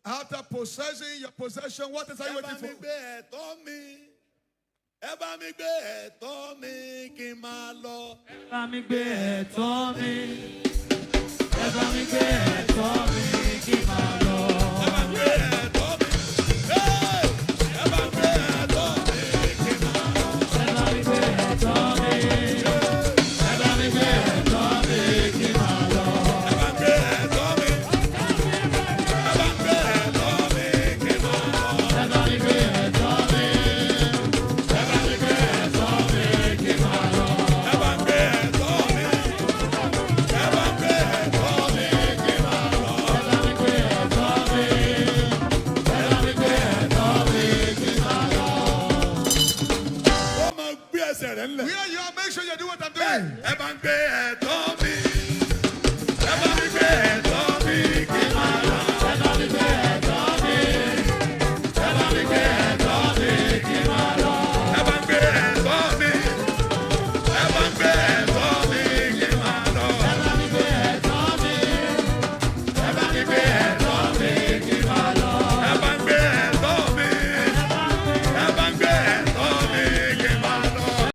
After possessing your possession, what is you waiting for? Ẹ bá mi gbé ẹ̀tọ́